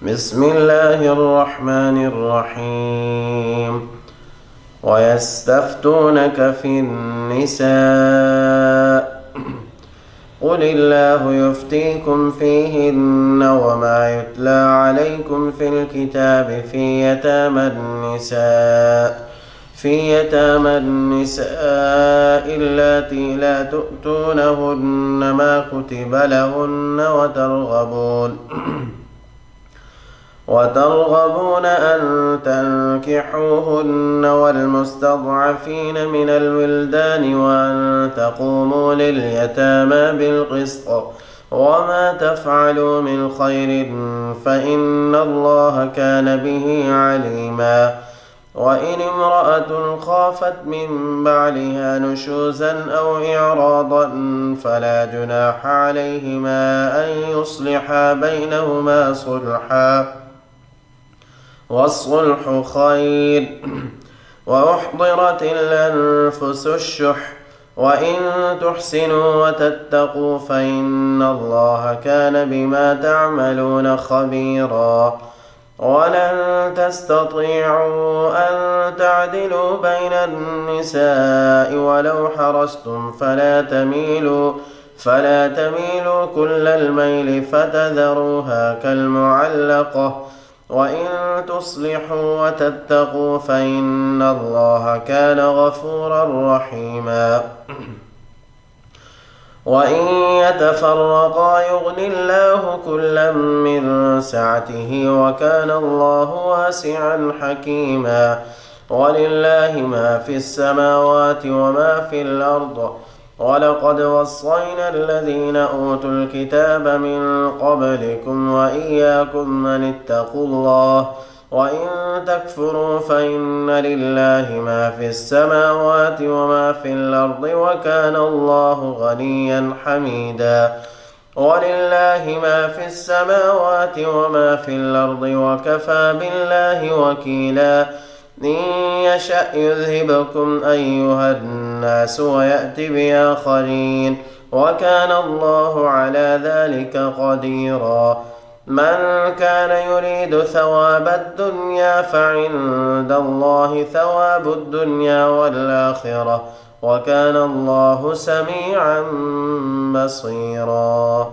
بسم الله الرحمن الرحيم. ويستفتونك في النساء قل الله يفتيكم فيهن وما يتلى عليكم في الكتاب في يتامى النساء اللاتي لا تؤتونهن ما كتب لهن وترغبون أن تنكحوهن والمستضعفين من الولدان وأن تقوموا لليتامى بالقسط وما تفعلوا من خير فإن الله كان به عليما. وإن امرأة خافت من بعلها نشوزا أو إعراضا فلا جناح عليهما أن يصلحا بينهما صلحا والصلح خير. وأحضرت الأنفس الشح وإن تحسنوا وتتقوا فإن الله كان بما تعملون خبيرا. ولن تستطيعوا أن تعدلوا بين النساء ولو حرصتم فلا تميلوا كل الميل فتذروها كالمعلقة. وإن تصلحوا وتتقوا فإن الله كان غفورا رحيما. وإن يتفرقا يغن الله كلا من سعته وكان الله واسعا حكيما. ولله ما في السماوات وما في الأرض ولقد وصينا الذين أوتوا الكتاب من قبلكم وإياكم أن اتقوا الله وإن تكفروا فإن لله ما في السماوات وما في الأرض وكان الله غنيا حميدا. ولله ما في السماوات وما في الأرض وكفى بالله وكيلا. إن يشأ يذهبكم أيها الناس ويأت بآخرين وكان الله على ذلك قديرا. من كان يريد ثواب الدنيا فعند الله ثواب الدنيا والآخرة وكان الله سميعا بصيرا.